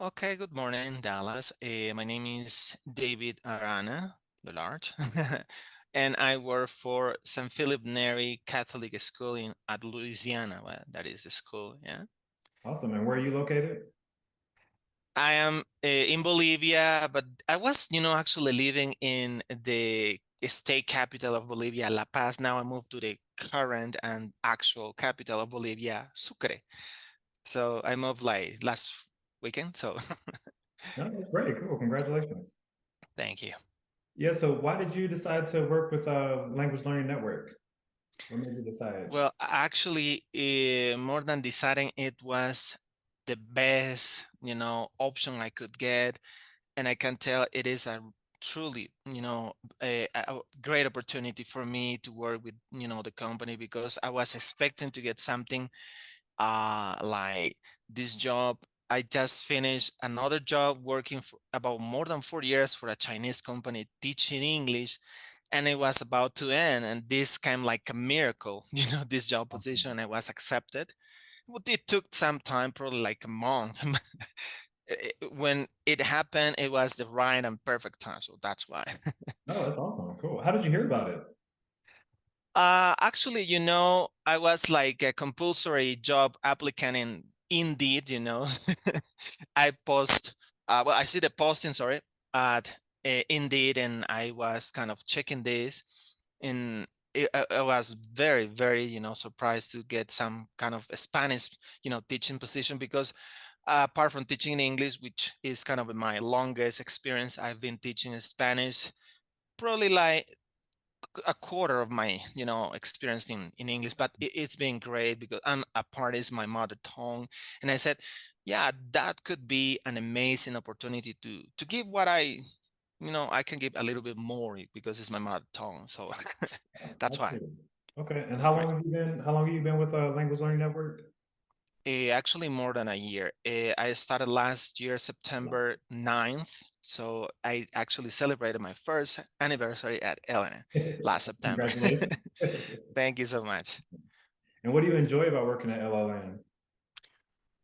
Okay, good morning, Dallas. My name is David Arana, Lelarge, and I work for St. Philip Neri Catholic School in at Louisiana. Well, that is the school, yeah. Awesome. And where are you located? I am in Bolivia, but I was, actually living in the state capital of Bolivia, La Paz. Now I moved to the current and actual capital of Bolivia, Sucre. So I moved like last weekend. So No, that's great. Cool. Congratulations. thank you. Yeah. So why did you decide to work with a language learning network? What made you decide? Well, actually, more than deciding, it was the best, option I could get. And I can tell it is a truly, a great opportunity for me to work with, the company because I was expecting to get something like this job. I just finished another job working for about more than 4 years for a Chinese company teaching English, and it was about to end. And this came like a miracle, this job position. I was accepted. Well, it took some time, probably like a month. When it happened, it was the right and perfect time. So that's why. Oh, that's awesome. Cool. How did you hear about it? Actually, I was like a compulsory job applicant in Indeed, I post, well, I see the posting, sorry, at Indeed, and I was kind of checking this, and I was very, very, surprised to get some kind of a Spanish, teaching position because apart from teaching in English, which is kind of my longest experience, I've been teaching Spanish probably like a quarter of my experience in English, but it's been great because a part is my mother tongue. And I said, yeah, that could be an amazing opportunity to give what I can give a little bit more because it's my mother tongue. So Oh, that's why absolutely. Okay. And it's great. how long have you been with a language learning network? Actually, more than a year. I started last year, September 9th. So I actually celebrated my first anniversary at LLN last September. Congratulations. Thank you so much. And what do you enjoy about working at LLN?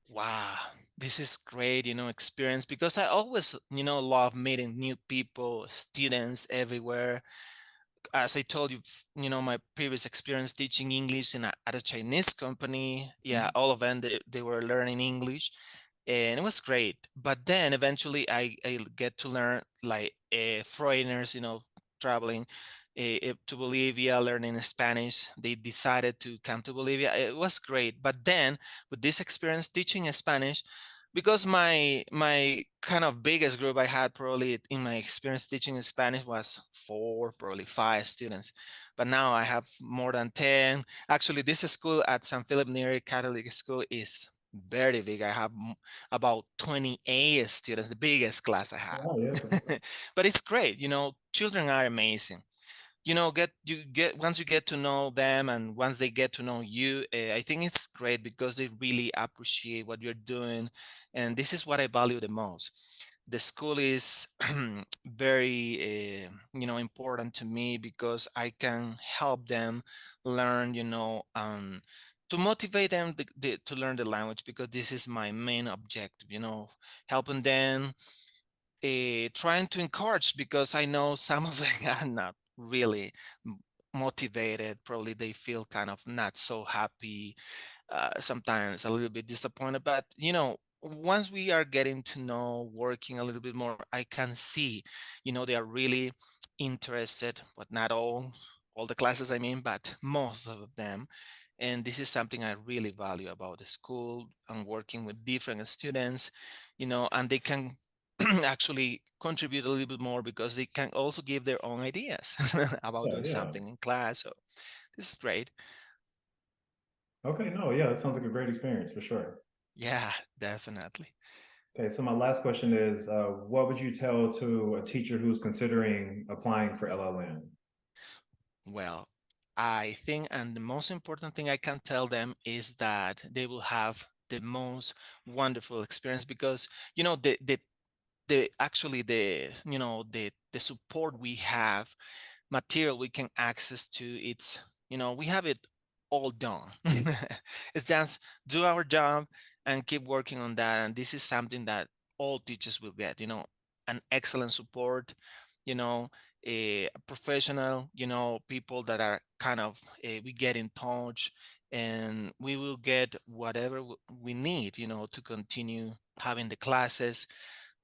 Wow, this is great, experience because I always, love meeting new people, students everywhere. As I told you, my previous experience teaching English at a Chinese company, yeah, all of them, they were learning English and it was great. But then eventually I get to learn like foreigners, traveling to Bolivia, learning Spanish. They decided to come to Bolivia. It was great. But then with this experience teaching Spanish, because my kind of biggest group I had probably in my experience teaching in Spanish was four, probably five students. But now I have more than 10. Actually, this school at San Philip Neri Catholic School is very big. I have about 28 students, the biggest class I Oh, yeah. have. But it's great. Children are amazing. Get once you get to know them and once they get to know you, I think it's great because they really appreciate what you're doing, and this is what I value the most. The school is very important to me because I can help them learn, to motivate them to learn the language, because this is my main objective, helping them, trying to encourage, because I know some of them are not really motivated. Probably they feel kind of not so happy, sometimes a little bit disappointed. But once we are getting to know, working a little bit more, I can see, they are really interested, but not all the classes, I mean, but most of them. And this is something I really value about the school and working with different students, and they can actually contribute a little bit more because they can also give their own ideas about Yeah, doing yeah. something in class. So this is great. Okay, no, yeah, that sounds like a great experience for sure. Yeah, definitely. Okay, so my last question is, what would you tell to a teacher who's considering applying for LLN? Well, I think, and the most important thing I can tell them is that they will have the most wonderful experience because, the actually the support we have, material we can access to, it's, we have it all done. It's just do our job and keep working on that. And this is something that all teachers will get, an excellent support, a professional, people that are kind of, we get in touch, and we will get whatever we need, to continue having the classes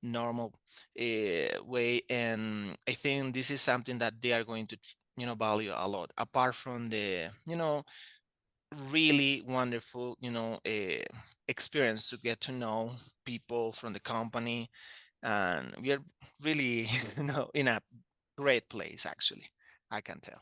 normal way. And I think this is something that they are going to, value a lot, apart from the, really wonderful, experience to get to know people from the company. And we are really, in a great place, actually, I can tell.